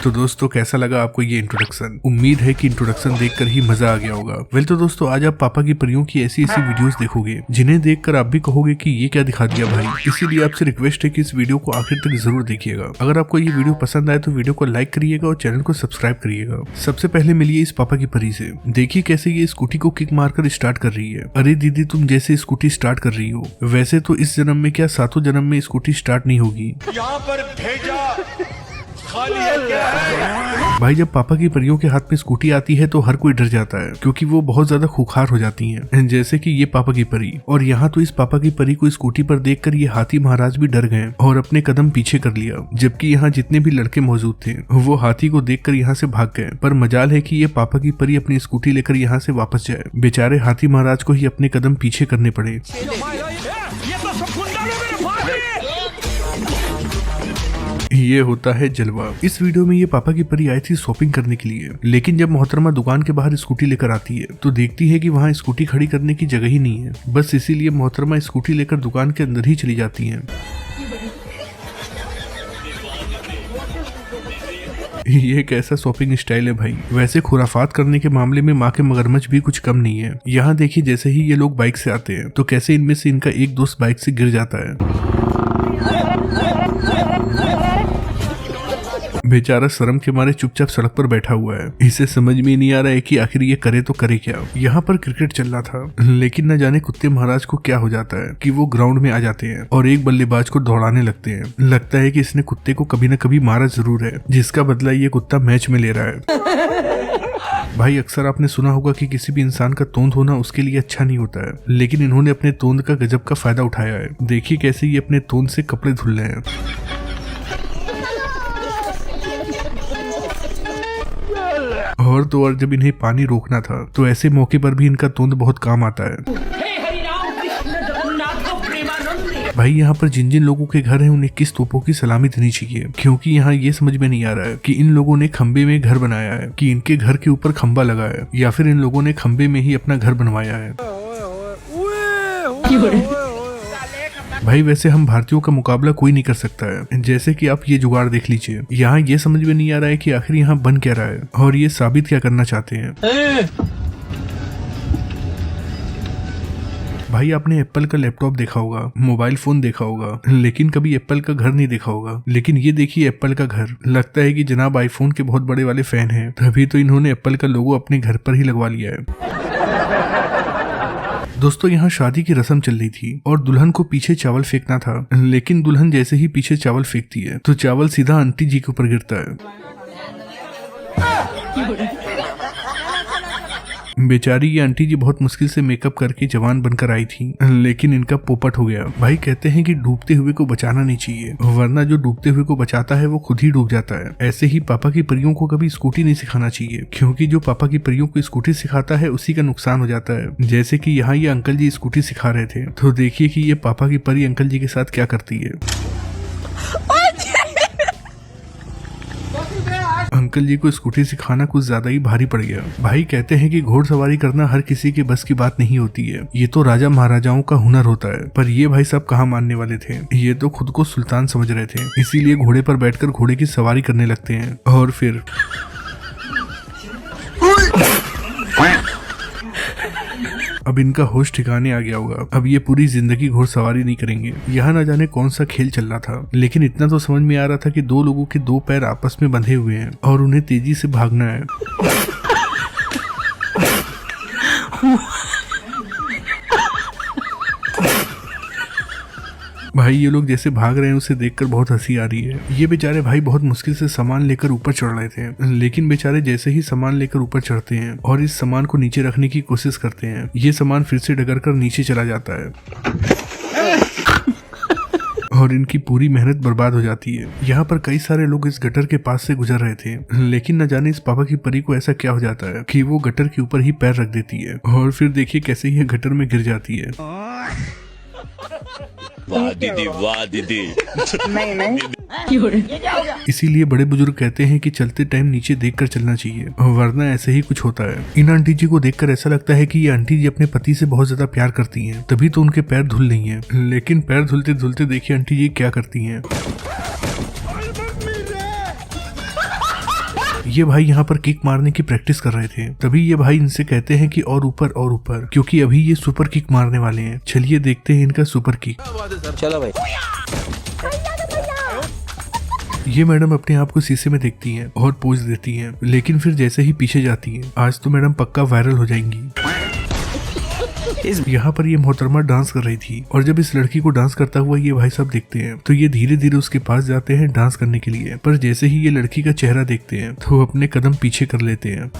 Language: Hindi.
तो दोस्तों कैसा लगा आपको ये इंट्रोडक्शन? उम्मीद है कि इंट्रोडक्शन देखकर ही मजा आ गया होगा। वेल तो दोस्तों आज आप पापा की परियों की ऐसी वीडियोस देखोगे जिन्हें देखकर आप भी कहोगे कि ये क्या दिखा दिया भाई। इसीलिए आपसे रिक्वेस्ट है कि इस वीडियो को आखिर तक जरूर देखिएगा। अगर आपको ये वीडियो पसंद आए तो वीडियो को लाइक करिएगा और चैनल को सब्सक्राइब करिएगा। सबसे पहले मिलिए इस पापा की परी से। देखिए कैसे ये स्कूटी को किक मारकर स्टार्ट कर रही है। अरे दीदी तुम जैसे स्कूटी स्टार्ट कर रही हो वैसे तो इस जन्म में क्या सातों जन्म में स्कूटी स्टार्ट नहीं होगी। यहाँ पर भेजा खाली है क्या है? भाई जब पापा की परियों के हाथ में स्कूटी आती है तो हर कोई डर जाता है क्योंकि वो बहुत ज्यादा खूंखार हो जाती हैं, जैसे कि ये पापा की परी। और यहाँ तो इस पापा की परी को स्कूटी पर देखकर ये हाथी महाराज भी डर गए और अपने कदम पीछे कर लिया। जबकि यहाँ जितने भी लड़के मौजूद थे वो हाथी को देखकर यहाँ से भाग गए। पर मजाल है कि ये पापा की परी अपनी स्कूटी लेकर यहाँ से वापस जाए। बेचारे हाथी महाराज को ही अपने कदम पीछे करने पड़े। ये होता है जलवा। इस वीडियो में ये पापा की परी आई थी शॉपिंग करने के लिए, लेकिन जब मोहतरमा दुकान के बाहर स्कूटी लेकर आती है तो देखती है कि वहाँ स्कूटी खड़ी करने की जगह ही नहीं है। बस इसीलिए मोहतरमा स्कूटी लेकर दुकान के अंदर ही चली जाती है। ये कैसा शॉपिंग स्टाइल है भाई। वैसे खुराफात करने के मामले में माँ के मगरमच्छ भी कुछ कम नहीं है। यहाँ देखिए जैसे ही ये लोग बाइक से आते हैं तो कैसे इनमें से इनका एक दोस्त बाइक से गिर जाता है। बेचारा शर्म के मारे चुपचाप सड़क पर बैठा हुआ है। इसे समझ में नहीं आ रहा है कि आखिर ये करे तो करे क्या। यहाँ पर क्रिकेट चल रहा था, लेकिन न जाने कुत्ते महाराज को क्या हो जाता है कि वो ग्राउंड में आ जाते हैं और एक बल्लेबाज को दौड़ाने लगते हैं। लगता है कि इसने कुत्ते को कभी न कभी मारा जरूर है, जिसका बदला ये कुत्ता मैच में ले रहा है। भाई अक्सर आपने सुना होगा कि किसी भी इंसान का तोंद होना उसके लिए अच्छा नहीं होता है, लेकिन इन्होंने अपने तोंद का गजब का फायदा उठाया है। देखिए कैसे ये अपने तोंद से कपड़े धुल रहे हैं। और तो और जब इन्हें पानी रोकना था तो ऐसे मौके पर भी इनका तोंद बहुत काम आता है। भाई यहाँ पर जिन जिन लोगों के घर हैं उन्हें किस तोपों की सलामी देनी चाहिए, क्योंकि यहाँ ये समझ में नहीं आ रहा है कि इन लोगों ने खंबे में घर बनाया है कि इनके घर के ऊपर खंबा लगा है या फिर इन लोगों ने खंबे में ही अपना घर बनवाया है। भाई वैसे हम भारतीयों का मुकाबला कोई नहीं कर सकता है। जैसे कि आप ये जुगाड़ देख लीजिए। यहाँ ये समझ में नहीं आ रहा है कि आखिर यहाँ बन क्या रहा है और ये साबित क्या करना चाहते हैं। भाई आपने एप्पल का लैपटॉप देखा होगा, मोबाइल फोन देखा होगा, लेकिन कभी एप्पल का घर नहीं देखा होगा। लेकिन ये देखिए एप्पल का घर। लगता है कि जनाब आईफोन के बहुत बड़े वाले फैन हैं, तभी तो इन्होंने एप्पल का लोगो अपने घर पर ही लगवा लिया है। दोस्तों यहाँ शादी की रस्म चल रही थी और दुल्हन को पीछे चावल फेंकना था, लेकिन दुल्हन जैसे ही पीछे चावल फेंकती है तो चावल सीधा आंटी जी के ऊपर गिरता है। बेचारी ये आंटी जी बहुत मुश्किल से मेकअप करके जवान बनकर आई थी, लेकिन इनका पोपट हो गया। भाई कहते हैं कि डूबते हुए को बचाना नहीं चाहिए, वरना जो डूबते हुए को बचाता है वो खुद ही डूब जाता है। ऐसे ही पापा की परियों को कभी स्कूटी नहीं सिखाना चाहिए, क्योंकि जो पापा की परियों को स्कूटी सिखाता है उसी का नुकसान हो जाता है। जैसे कि यहाँ ये अंकल जी स्कूटी सिखा रहे थे, तो देखिए कि ये पापा की परी अंकल जी के साथ क्या करती है। अंकल जी को स्कूटी सिखाना कुछ ज्यादा ही भारी पड़ गया। भाई कहते हैं कि घोड़सवारी करना हर किसी के बस की बात नहीं होती है, ये तो राजा महाराजाओं का हुनर होता है। पर ये भाई साहब कहाँ मानने वाले थे, ये तो खुद को सुल्तान समझ रहे थे, इसीलिए घोड़े पर बैठकर घोड़े की सवारी करने लगते हैं। और फिर अब इनका होश ठिकाने आ गया होगा। अब ये पूरी जिंदगी घोड़सवारी नहीं करेंगे। यहाँ न जाने कौन सा खेल चल रहा था, लेकिन इतना तो समझ में आ रहा था कि दो लोगों के दो पैर आपस में बंधे हुए हैं और उन्हें तेजी से भागना है। भाई ये लोग जैसे भाग रहे हैं उसे देखकर बहुत हंसी आ रही है। ये बेचारे भाई बहुत मुश्किल से सामान लेकर ऊपर चढ़ रहे थे, लेकिन बेचारे जैसे ही सामान लेकर ऊपर चढ़ते हैं और इस सामान को नीचे रखने की कोशिश करते हैं, ये सामान फिर से डगर कर नीचे चला जाता है और इनकी पूरी मेहनत बर्बाद हो जाती है। यहाँ पर कई सारे लोग इस गटर के पास से गुजर रहे थे, लेकिन न जाने इस पापा की परी को ऐसा क्या हो जाता है कि वो गटर के ऊपर ही पैर रख देती है और फिर देखिए कैसे ये गटर में गिर जाती है। वाह दीदी, वाह दीदी। इसीलिए बड़े बुजुर्ग कहते हैं कि चलते टाइम नीचे देखकर चलना चाहिए, वरना ऐसे ही कुछ होता है। इन आंटी जी को देखकर ऐसा लगता है कि ये आंटी जी अपने पति से बहुत ज्यादा प्यार करती हैं, तभी तो उनके पैर धुल नहीं है। लेकिन पैर धुलते धुलते देखिए आंटी जी क्या करती हैं। ये भाई यहाँ पर किक मारने की प्रैक्टिस कर रहे थे। तभी ये भाई इनसे कहते हैं कि और ऊपर, क्योंकि अभी ये सुपर किक मारने वाले हैं। चलिए देखते हैं इनका सुपर किक। चलो भाई। ये मैडम अपने आप को शीशे में देखती हैं और पोज देती हैं, लेकिन फिर जैसे ही पीछे जाती हैं, आज तो मैडम पक्का वायरल हो जाएंगी। यहाँ पर ये मोहतरमा डांस कर रही थी और जब इस लड़की को डांस करता हुआ ये भाई साहब देखते हैं तो ये धीरे धीरे उसके पास जाते हैं डांस करने के लिए। पर जैसे ही ये लड़की का चेहरा देखते हैं तो अपने कदम पीछे कर लेते हैं।